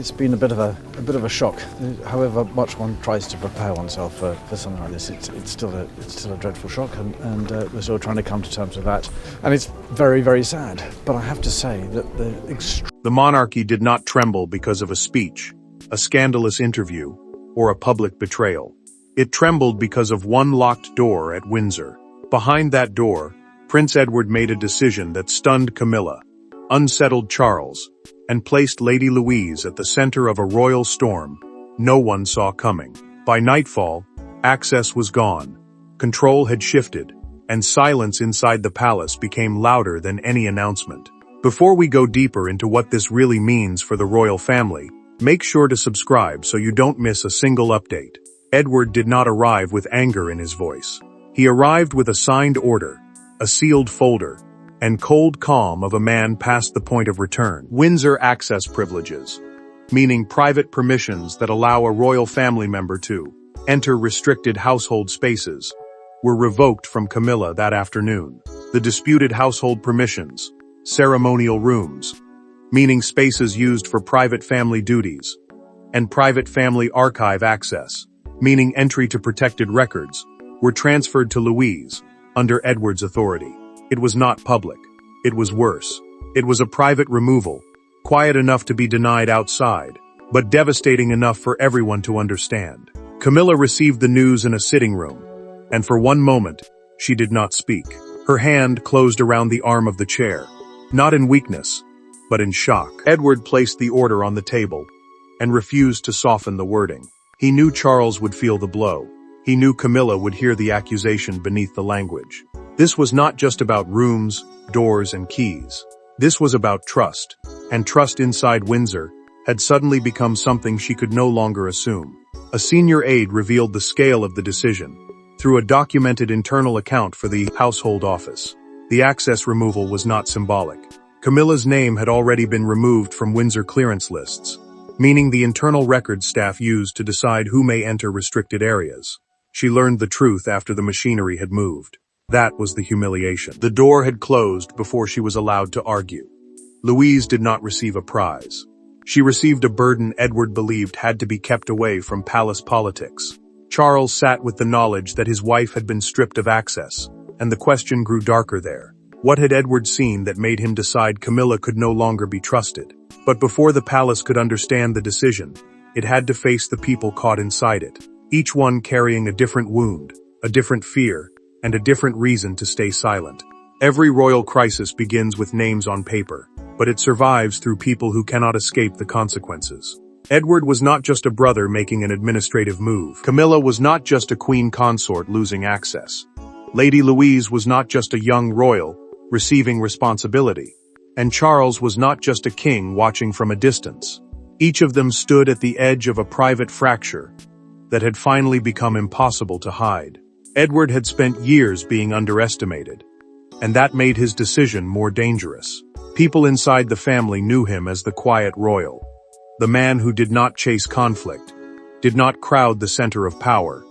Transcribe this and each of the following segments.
it's been a bit of a shock. However much one tries to prepare oneself for something like this, it's still a dreadful shock, and we're still trying to come to terms with that. And it's very, very sad. But I have to say that the monarchy did not tremble because of a speech, a scandalous interview, or a public betrayal. It trembled because of one locked door at Windsor. Behind that door, Prince Edward made a decision that stunned Camilla, unsettled Charles, and placed Lady Louise at the center of a royal storm no one saw coming. By nightfall, access was gone, control had shifted, and silence inside the palace became louder than any announcement. Before we go deeper into what this really means for the royal family, make sure to subscribe so you don't miss a single update. Edward did not arrive with anger in his voice. He arrived with a signed order, a sealed folder, and cold calm of a man past the point of return. Windsor access privileges, meaning private permissions that allow a royal family member to enter restricted household spaces, were revoked from Camilla that afternoon. The disputed household permissions, ceremonial rooms, meaning spaces used for private family duties, and private family archive access, meaning entry to protected records, were transferred to Louise, under Edward's authority. It was not public. It was worse. It was a private removal, quiet enough to be denied outside, but devastating enough for everyone to understand. Camilla received the news in a sitting room, and for one moment, she did not speak. Her hand closed around the arm of the chair, not in weakness, but in shock. Edward placed the order on the table, and refused to soften the wording. He knew Charles would feel the blow. He knew Camilla would hear the accusation beneath the language. This was not just about rooms, doors, and keys. This was about trust, and trust inside Windsor had suddenly become something she could no longer assume. A senior aide revealed the scale of the decision through a documented internal account for the household office. The access removal was not symbolic. Camilla's name had already been removed from Windsor clearance lists, meaning the internal records staff used to decide who may enter restricted areas. She learned the truth after the machinery had moved. That was the humiliation. The door had closed before she was allowed to argue. Louise did not receive a prize. She received a burden Edward believed had to be kept away from palace politics. Charles sat with the knowledge that his wife had been stripped of access, and the question grew darker there. What had Edward seen that made him decide Camilla could no longer be trusted? But before the palace could understand the decision, it had to face the people caught inside it, each one carrying a different wound, a different fear, and a different reason to stay silent. Every royal crisis begins with names on paper, but it survives through people who cannot escape the consequences. Edward was not just a brother making an administrative move. Camilla was not just a queen consort losing access. Lady Louise was not just a young royal receiving responsibility. And Charles was not just a king watching from a distance. Each of them stood at the edge of a private fracture that had finally become impossible to hide. Edward had spent years being underestimated, and that made his decision more dangerous. People inside the family knew him as the quiet royal, the man who did not chase conflict, did not crowd the center of power,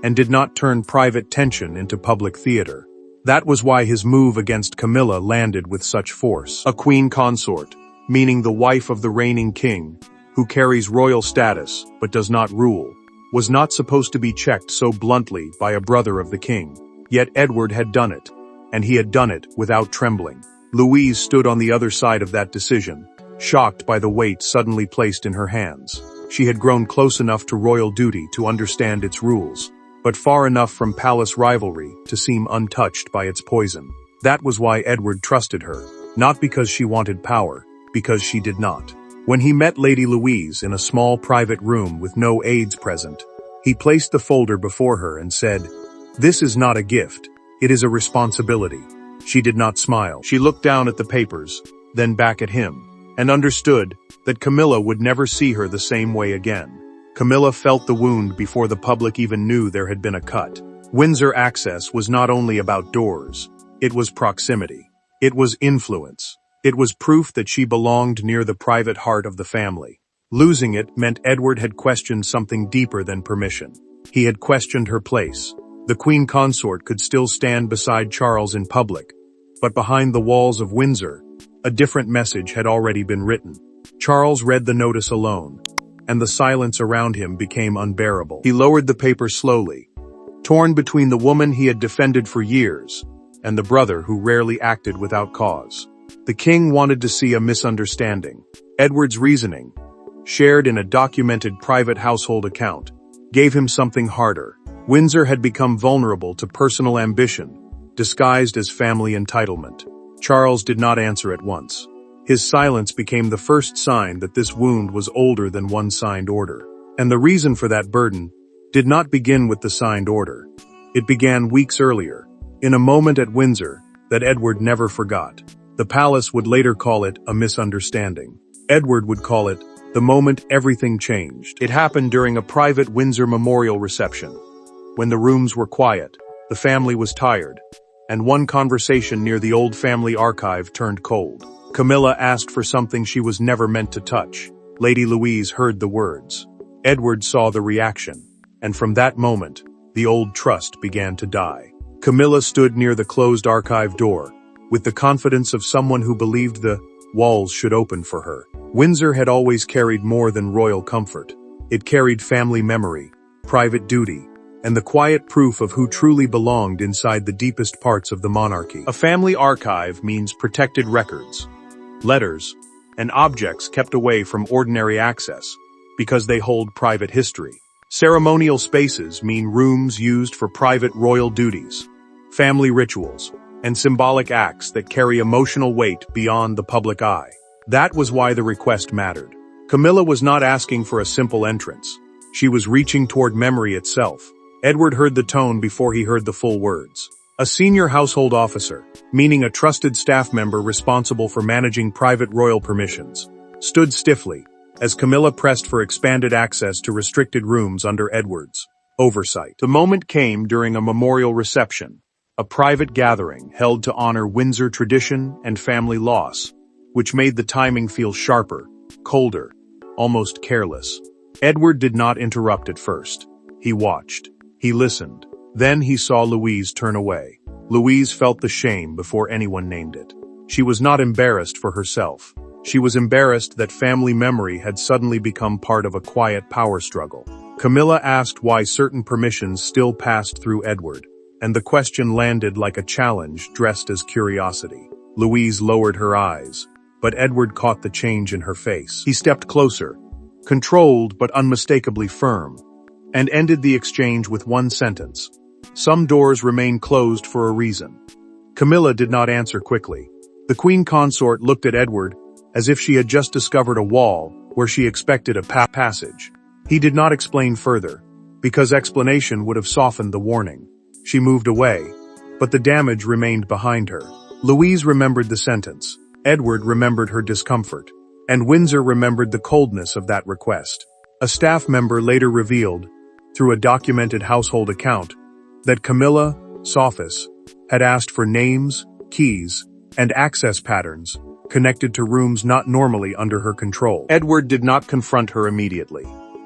and did not turn private tension into public theater. That was why his move against Camilla landed with such force. A queen consort, meaning the wife of the reigning king, who carries royal status but does not rule, was not supposed to be checked so bluntly by a brother of the king. Yet Edward had done it, and he had done it without trembling. Louise stood on the other side of that decision, shocked by the weight suddenly placed in her hands. She had grown close enough to royal duty to understand its rules, but far enough from palace rivalry to seem untouched by its poison. That was why Edward trusted her, not because she wanted power, because she did not. When he met Lady Louise in a small private room with no aides present, he placed the folder before her and said, "This is not a gift, it is a responsibility." She did not smile. She looked down at the papers, then back at him, and understood that Camilla would never see her the same way again. Camilla felt the wound before the public even knew there had been a cut. Windsor access was not only about doors, it was proximity. It was influence. It was proof that she belonged near the private heart of the family. Losing it meant Edward had questioned something deeper than permission. He had questioned her place. The queen consort could still stand beside Charles in public, but behind the walls of Windsor, a different message had already been written. Charles read the notice alone, and the silence around him became unbearable. He lowered the paper slowly, torn between the woman he had defended for years and the brother who rarely acted without cause. The king wanted to see a misunderstanding. Edward's reasoning, shared in a documented private household account, gave him something harder. Windsor had become vulnerable to personal ambition, disguised as family entitlement. Charles did not answer at once. His silence became the first sign that this wound was older than one signed order. And the reason for that burden did not begin with the signed order. It began weeks earlier, in a moment at Windsor that Edward never forgot. The palace would later call it a misunderstanding. Edward would call it the moment everything changed. It happened during a private Windsor memorial reception. When the rooms were quiet, the family was tired, and one conversation near the old family archive turned cold. Camilla asked for something she was never meant to touch. Lady Louise heard the words. Edward saw the reaction, and from that moment, the old trust began to die. Camilla stood near the closed archive door, with the confidence of someone who believed the walls should open for her. Windsor had always carried more than royal comfort. It carried family memory, private duty, and the quiet proof of who truly belonged inside the deepest parts of the monarchy. A family archive means protected records, letters, and objects kept away from ordinary access because they hold private history. Ceremonial spaces mean rooms used for private royal duties, family rituals, and symbolic acts that carry emotional weight beyond the public eye. That was why the request mattered. Camilla was not asking for a simple entrance. She was reaching toward memory itself. Edward heard the tone before he heard the full words. A senior household officer, meaning a trusted staff member responsible for managing private royal permissions, stood stiffly as Camilla pressed for expanded access to restricted rooms under Edward's oversight. The moment came during a memorial reception, a private gathering held to honor Windsor tradition and family loss, which made the timing feel sharper, colder, almost careless. Edward did not interrupt at first. He watched. He listened. Then he saw Louise turn away. Louise felt the shame before anyone named it. She was not embarrassed for herself. She was embarrassed that family memory had suddenly become part of a quiet power struggle. Camilla asked why certain permissions still passed through Edward, and the question landed like a challenge dressed as curiosity. Louise lowered her eyes, but Edward caught the change in her face. He stepped closer, controlled but unmistakably firm, and ended the exchange with one sentence. Some doors remain closed for a reason. Camilla did not answer quickly. The queen consort looked at Edward as if she had just discovered a wall where she expected a passage. He did not explain further, because explanation would have softened the warning. She moved away, but the damage remained behind her. Louise remembered the sentence. Edward remembered her discomfort, and Windsor remembered the coldness of that request. A staff member later revealed, through a documented household account, that Camilla, Sophis, had asked for names, keys, and access patterns connected to rooms not normally under her control. Edward did not confront her immediately.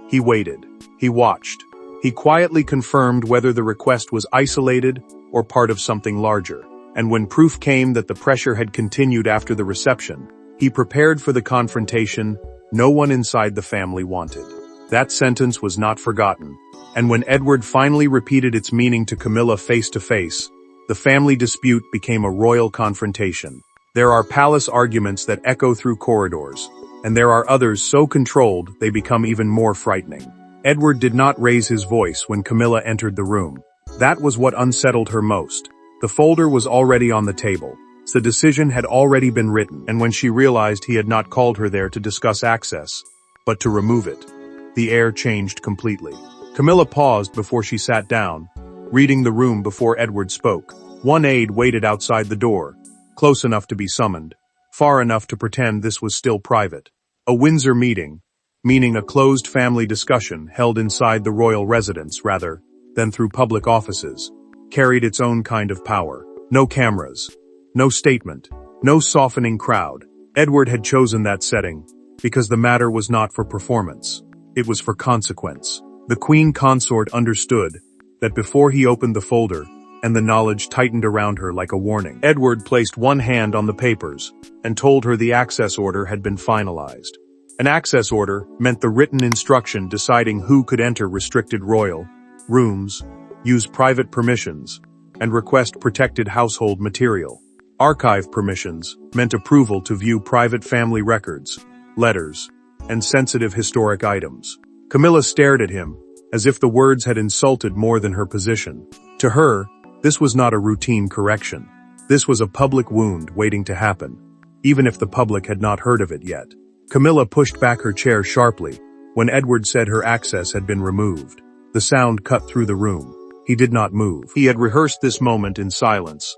He waited. He watched. He quietly confirmed whether the request was isolated or part of something larger. And when proof came that the pressure had continued after the reception, he prepared for the confrontation no one inside the family wanted. That sentence was not forgotten, and when Edward finally repeated its meaning to Camilla face to face, the family dispute became a royal confrontation. There are palace arguments that echo through corridors, and there are others so controlled they become even more frightening. Edward did not raise his voice when Camilla entered the room. That was what unsettled her most. The folder was already on the table. The decision had already been written, and when she realized he had not called her there to discuss access, but to remove it, the air changed completely. Camilla paused before she sat down, reading the room before Edward spoke. One aide waited outside the door, close enough to be summoned, far enough to pretend this was still private. A Windsor meeting, meaning a closed family discussion held inside the royal residence rather than through public offices, carried its own kind of power. No cameras, no statement, no softening crowd. Edward had chosen that setting because the matter was not for performance. It was for consequence. The queen consort understood that before he opened the folder, and the knowledge tightened around her like a warning. Edward placed one hand on the papers and told her the access order had been finalized. An access order meant the written instruction deciding who could enter restricted royal rooms, use private permissions, and request protected household material. Archive permissions meant approval to view private family records, letters, and sensitive historic items. Camilla stared at him, as if the words had insulted more than her position. To her, this was not a routine correction. This was a public wound waiting to happen, even if the public had not heard of it yet. Camilla pushed back her chair sharply when Edward said her access had been removed. The sound cut through the room. He did not move. He had rehearsed this moment in silence,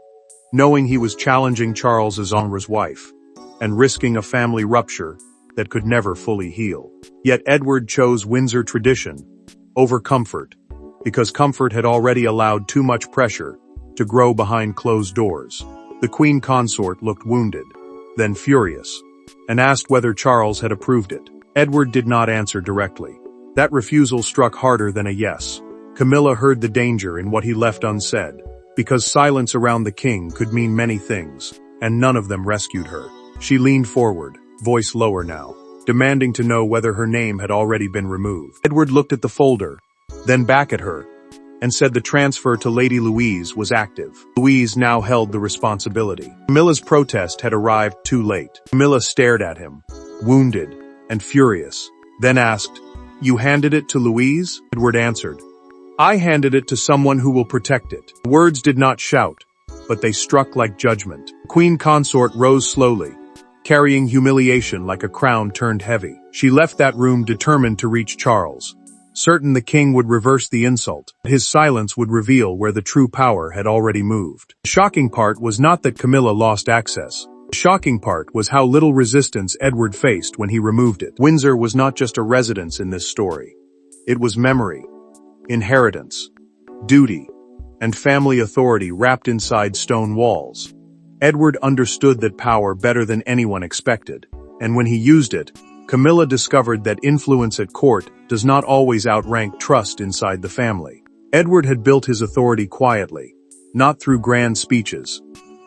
knowing he was challenging Charles as Henri's wife, and risking a family rupture that could never fully heal. Yet Edward chose Windsor tradition over comfort, because comfort had already allowed too much pressure to grow behind closed doors. The Queen Consort looked wounded, then furious, and asked whether Charles had approved it. Edward did not answer directly. That refusal struck harder than a yes. Camilla heard the danger in what he left unsaid, because silence around the king could mean many things, and none of them rescued her. She leaned forward, voice lower now, demanding to know whether her name had already been removed. Edward looked at the folder, then back at her, and said the transfer to Lady Louise was active. Louise now held the responsibility. Camilla's protest had arrived too late. Camilla stared at him, wounded and furious, then asked, "You handed it to Louise?" Edward answered, "I handed it to someone who will protect it." The words did not shout, but they struck like judgment. Queen Consort rose slowly, carrying humiliation like a crown turned heavy. She left that room determined to reach Charles, certain the king would reverse the insult. His silence would reveal where the true power had already moved. The shocking part was not that Camilla lost access. The shocking part was how little resistance Edward faced when he removed it. Windsor was not just a residence in this story. It was memory, inheritance, duty, and family authority wrapped inside stone walls. Edward understood that power better than anyone expected, and when he used it, Camilla discovered that influence at court does not always outrank trust inside the family. Edward had built his authority quietly, not through grand speeches,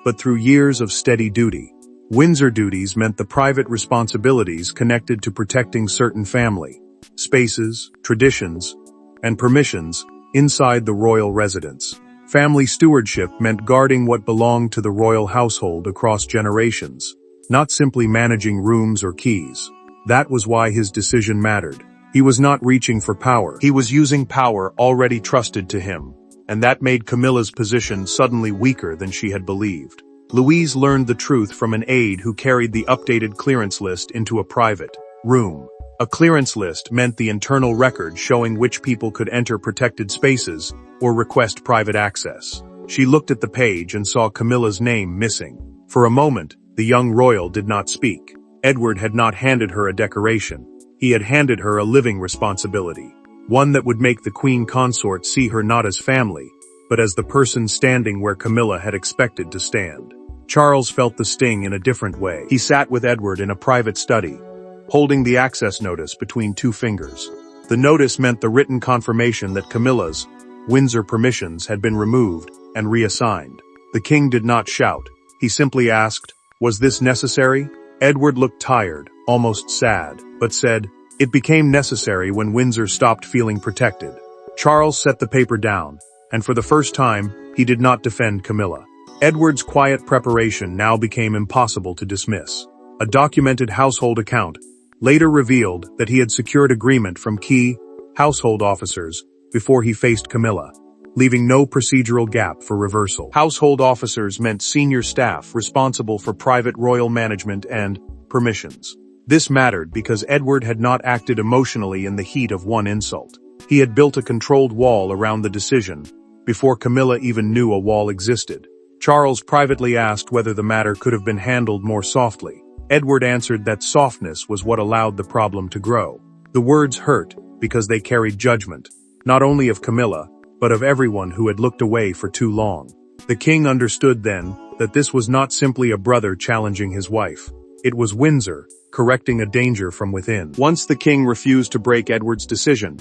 but through years of steady duty. Windsor duties meant the private responsibilities connected to protecting certain family spaces, traditions, and permissions inside the royal residence. Family stewardship meant guarding what belonged to the royal household across generations, not simply managing rooms or keys. That was why his decision mattered. He was not reaching for power. He was using power already trusted to him, and that made Camilla's position suddenly weaker than she had believed. Louise learned the truth from an aide who carried the updated clearance list into a private room. A clearance list meant the internal record showing which people could enter protected spaces or request private access. She looked at the page and saw Camilla's name missing. For a moment, the young royal did not speak. Edward had not handed her a decoration. He had handed her a living responsibility, one that would make the Queen Consort see her not as family, but as the person standing where Camilla had expected to stand. Charles felt the sting in a different way. He sat with Edward in a private study, holding the access notice between two fingers. The notice meant the written confirmation that Camilla's Windsor permissions had been removed and reassigned. The king did not shout. He simply asked, "Was this necessary?" Edward looked tired, almost sad, but said, "It became necessary when Windsor stopped feeling protected." Charles set the paper down, and for the first time, he did not defend Camilla. Edward's quiet preparation now became impossible to dismiss. A documented household account later revealed that he had secured agreement from key household officers before he faced Camilla, leaving no procedural gap for reversal. Household officers meant senior staff responsible for private royal management and permissions. This mattered because Edward had not acted emotionally in the heat of one insult. He had built a controlled wall around the decision before Camilla even knew a wall existed. Charles privately asked whether the matter could have been handled more softly. Edward answered that softness was what allowed the problem to grow. The words hurt because they carried judgment, not only of Camilla, but of everyone who had looked away for too long. The king understood then that this was not simply a brother challenging his wife. It was Windsor, correcting a danger from within. Once the king refused to break Edward's decision,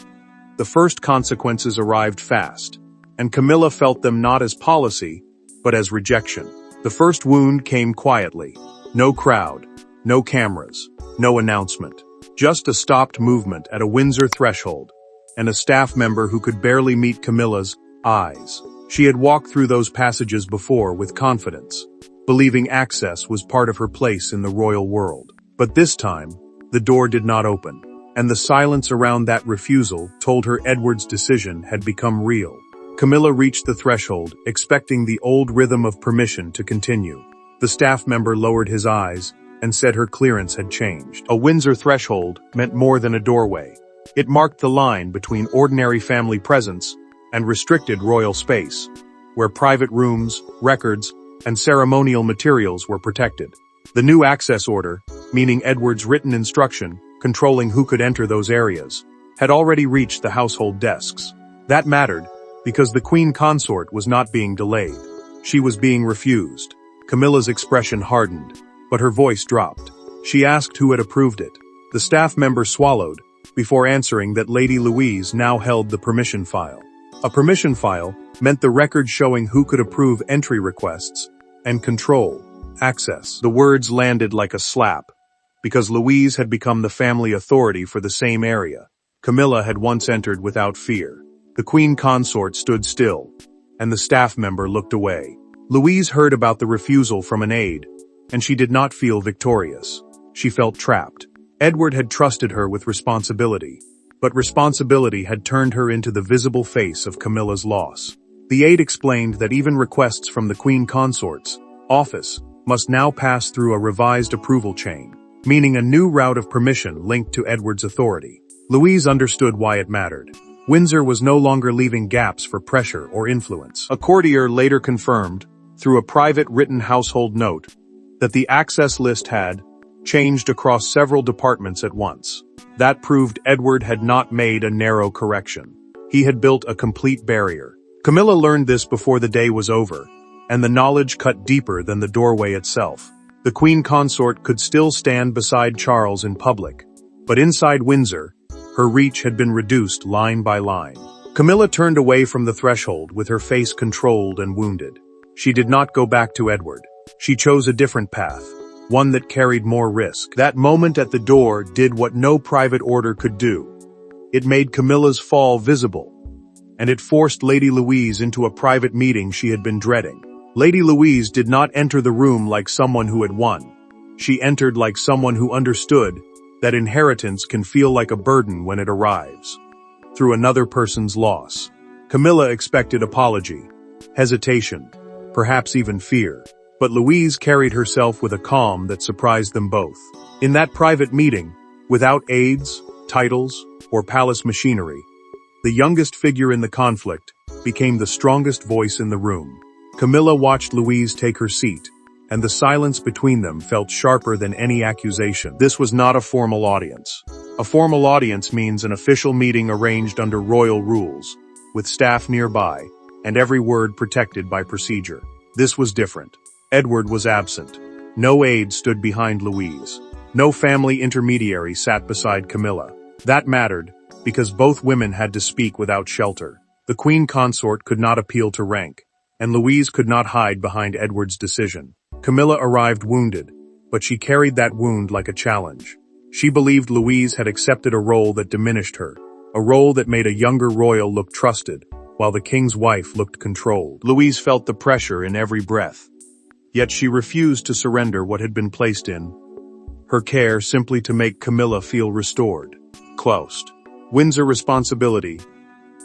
the first consequences arrived fast, and Camilla felt them not as policy, but as rejection. The first wound came quietly. No crowd, no cameras, no announcement. Just a stopped movement at a Windsor threshold, and a staff member who could barely meet Camilla's eyes. She had walked through those passages before with confidence, believing access was part of her place in the royal world. But this time, the door did not open, and the silence around that refusal told her Edward's decision had become real. Camilla reached the threshold, expecting the old rhythm of permission to continue. The staff member lowered his eyes and said her clearance had changed. A Windsor threshold meant more than a doorway. It marked the line between ordinary family presence and restricted royal space, where private rooms, records, and ceremonial materials were protected. The new access order, meaning Edward's written instruction controlling who could enter those areas, had already reached the household desks. That mattered because the Queen Consort was not being delayed. She was being refused. Camilla's expression hardened, but her voice dropped. She asked who had approved it. The staff member swallowed before answering that Lady Louise now held the permission file. A permission file meant the record showing who could approve entry requests and control access. The words landed like a slap, because Louise had become the family authority for the same area. Camilla had once entered without fear. The Queen Consort stood still, and the staff member looked away. Louise heard about the refusal from an aide, and she did not feel victorious. She felt trapped. Edward had trusted her with responsibility, but responsibility had turned her into the visible face of Camilla's loss. The aide explained that even requests from the Queen Consort's office must now pass through a revised approval chain, meaning a new route of permission linked to Edward's authority. Louise understood why it mattered. Windsor was no longer leaving gaps for pressure or influence. A courtier later confirmed, through a private written household note, that the access list had changed across several departments at once. That proved Edward had not made a narrow correction. He had built a complete barrier. Camilla learned this before the day was over, and the knowledge cut deeper than the doorway itself. The Queen Consort could still stand beside Charles in public, but inside Windsor, her reach had been reduced line by line. Camilla turned away from the threshold with her face controlled and wounded. She did not go back to Edward. She chose a different path, one that carried more risk. That moment at the door did what no private order could do. It made Camilla's fall visible, and it forced Lady Louise into a private meeting she had been dreading. Lady Louise did not enter the room like someone who had won. She entered like someone who understood that inheritance can feel like a burden when it arrives through another person's loss. Camilla expected apology, hesitation, perhaps even fear. But Louise carried herself with a calm that surprised them both. In that private meeting, without aides, titles, or palace machinery, the youngest figure in the conflict became the strongest voice in the room. Camilla watched Louise take her seat, and the silence between them felt sharper than any accusation. This was not a formal audience. A formal audience means an official meeting arranged under royal rules, with staff nearby, and every word protected by procedure. This was different. Edward was absent. No aide stood behind Louise. No family intermediary sat beside Camilla. That mattered, because both women had to speak without shelter. The Queen Consort could not appeal to rank, and Louise could not hide behind Edward's decision. Camilla arrived wounded, but she carried that wound like a challenge. She believed Louise had accepted a role that diminished her, a role that made a younger royal look trusted, while the king's wife looked controlled. Louise felt the pressure in every breath. Yet she refused to surrender what had been placed in her care simply to make Camilla feel restored. Closed. Windsor responsibility,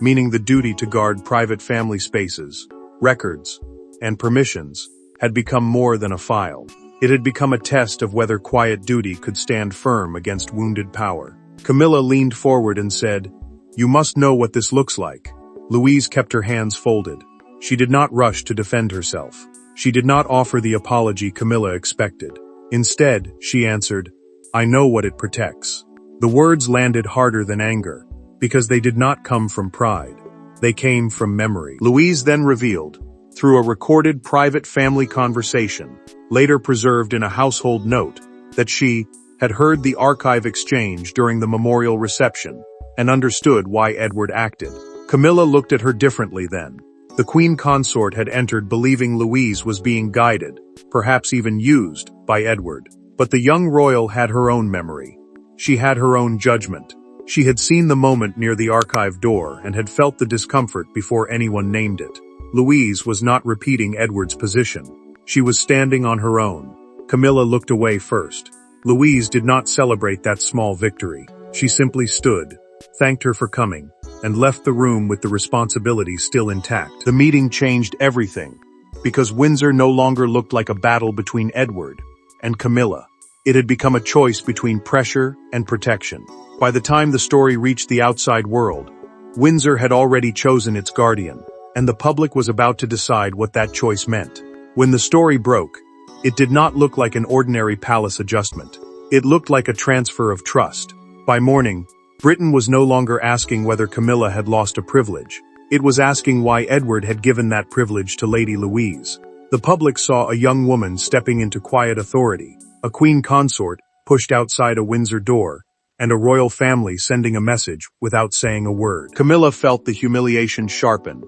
meaning the duty to guard private family spaces, records, and permissions, had become more than a file. It had become a test of whether quiet duty could stand firm against wounded power. Camilla leaned forward and said, "You must know what this looks like." Louise kept her hands folded. She did not rush to defend herself. She did not offer the apology Camilla expected. Instead, she answered, "I know what it protects." The words landed harder than anger, because they did not come from pride. They came from memory. Louise then revealed, through a recorded private family conversation, later preserved in a household note, that she had heard the archive exchange during the memorial reception and understood why Edward acted. Camilla looked at her differently then. The Queen Consort had entered believing Louise was being guided, perhaps even used, by Edward. But the young royal had her own memory. She had her own judgment. She had seen the moment near the archive door and had felt the discomfort before anyone named it. Louise was not repeating Edward's position. She was standing on her own. Camilla looked away first. Louise did not celebrate that small victory. She simply stood, thanked her for coming, and left the room with the responsibility still intact. The meeting changed everything, because Windsor no longer looked like a battle between Edward and Camilla. It had become a choice between pressure and protection. By the time the story reached the outside world, Windsor had already chosen its guardian, and the public was about to decide what that choice meant. When the story broke, it did not look like an ordinary palace adjustment. It looked like a transfer of trust. By morning, Britain was no longer asking whether Camilla had lost a privilege. It was asking why Edward had given that privilege to Lady Louise. The public saw a young woman stepping into quiet authority, a queen consort pushed outside a Windsor door, and a royal family sending a message without saying a word. Camilla felt the humiliation sharpen,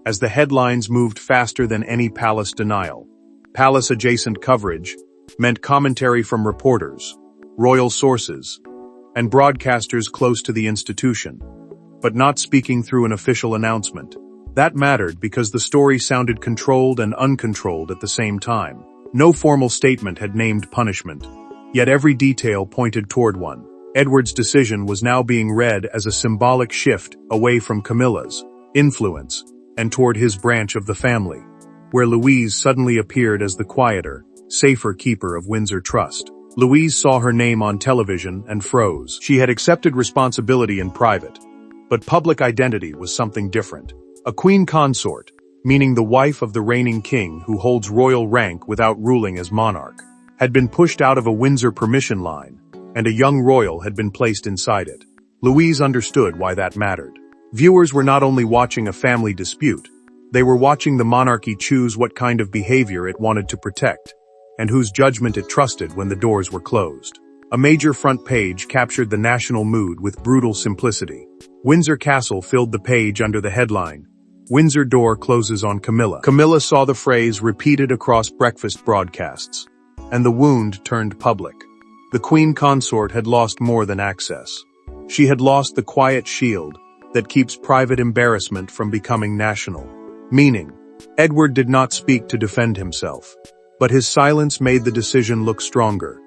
as the headlines moved faster than any palace denial. Palace-adjacent coverage meant commentary from reporters, royal sources, and broadcasters close to the institution, but not speaking through an official announcement. That mattered because the story sounded controlled and uncontrolled at the same time. No formal statement had named punishment, yet every detail pointed toward one. Edward's decision was now being read as a symbolic shift away from Camilla's influence and toward his branch of the family, where Louise suddenly appeared as the quieter, safer keeper of Windsor Trust. Louise saw her name on television and froze. She had accepted responsibility in private, but public identity was something different. A queen consort, meaning the wife of the reigning king who holds royal rank without ruling as monarch, had been pushed out of a Windsor permission line, and a young royal had been placed inside it. Louise understood why that mattered. Viewers were not only watching a family dispute, they were watching the monarchy choose what kind of behavior it wanted to protect, and whose judgment it trusted when the doors were closed. A major front page captured the national mood with brutal simplicity. Windsor Castle filled the page under the headline, "Windsor Door Closes on Camilla." Camilla saw the phrase repeated across breakfast broadcasts, and the wound turned public. The queen consort had lost more than access. She had lost the quiet shield that keeps private embarrassment from becoming national. Meaning, Edward did not speak to defend himself, but his silence made the decision look stronger,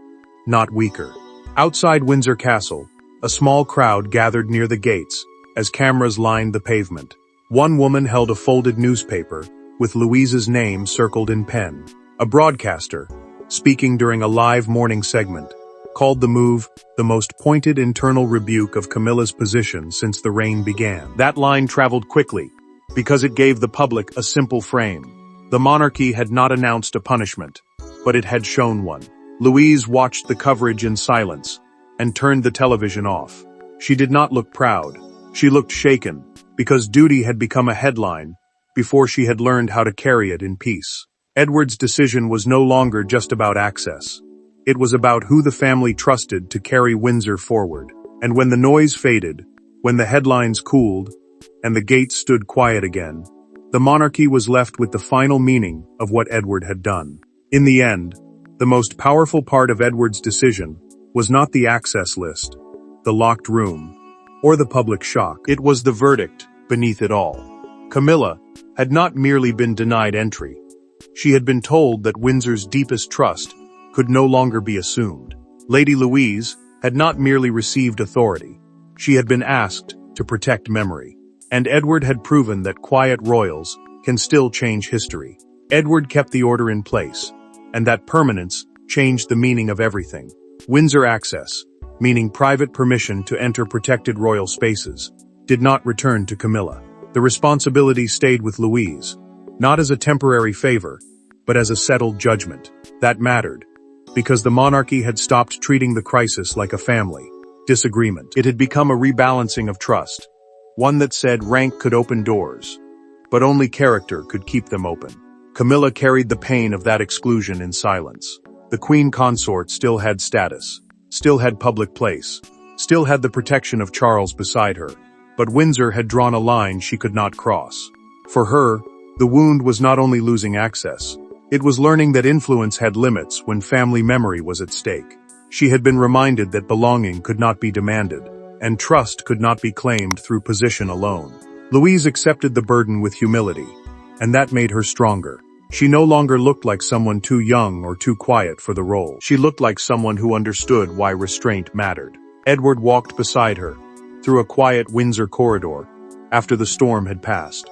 not weaker. Outside Windsor Castle, a small crowd gathered near the gates as cameras lined the pavement. One woman held a folded newspaper with Louise's name circled in pen. A broadcaster, speaking during a live morning segment, called the move the most pointed internal rebuke of Camilla's position since the reign began. That line traveled quickly, because it gave the public a simple frame. The monarchy had not announced a punishment, but it had shown one. Louise watched the coverage in silence, and turned the television off. She did not look proud. She looked shaken, because duty had become a headline, before she had learned how to carry it in peace. Edward's decision was no longer just about access. It was about who the family trusted to carry Windsor forward. And when the noise faded, when the headlines cooled, and the gates stood quiet again, the monarchy was left with the final meaning of what Edward had done. In the end, the most powerful part of Edward's decision was not the access list, the locked room, or the public shock. It was the verdict beneath it all. Camilla had not merely been denied entry. She had been told that Windsor's deepest trust could no longer be assumed. Lady Louise had not merely received authority. She had been asked to protect memory. And Edward had proven that quiet royals can still change history. Edward kept the order in place, and that permanence changed the meaning of everything. Windsor access, meaning private permission to enter protected royal spaces, did not return to Camilla. The responsibility stayed with Louise, not as a temporary favor, but as a settled judgment. That mattered, because the monarchy had stopped treating the crisis like a family disagreement. It had become a rebalancing of trust, one that said rank could open doors, but only character could keep them open. Camilla carried the pain of that exclusion in silence. The queen consort still had status, still had public place, still had the protection of Charles beside her, but Windsor had drawn a line she could not cross. For her, the wound was not only losing access, it was learning that influence had limits when family memory was at stake. She had been reminded that belonging could not be demanded, and trust could not be claimed through position alone. Louise accepted the burden with humility, and that made her stronger. She no longer looked like someone too young or too quiet for the role. She looked like someone who understood why restraint mattered. Edward walked beside her, through a quiet Windsor corridor, after the storm had passed.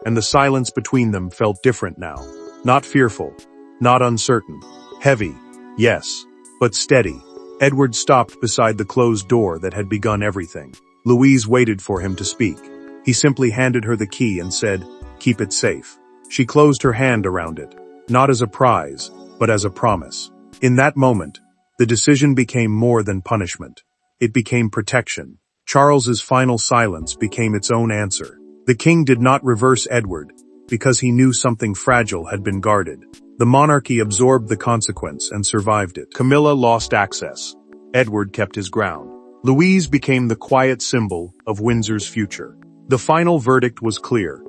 And the silence between them felt different now. Not fearful, not uncertain. Heavy, yes, but steady. Edward stopped beside the closed door that had begun everything. Louise waited for him to speak. He simply handed her the key and said, "Keep it safe." She closed her hand around it, not as a prize, but as a promise. In that moment, the decision became more than punishment. It became protection. Charles's final silence became its own answer. The king did not reverse Edward, because he knew something fragile had been guarded. The monarchy absorbed the consequence and survived it. Camilla lost access. Edward kept his ground. Louise became the quiet symbol of Windsor's future. The final verdict was clear.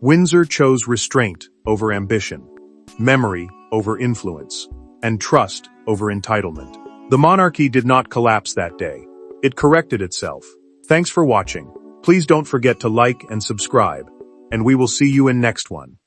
Windsor chose restraint over ambition, memory over influence, and trust over entitlement. The monarchy did not collapse that day. It corrected itself. Thanks for watching. Please don't forget to like and subscribe, and we will see you in next one.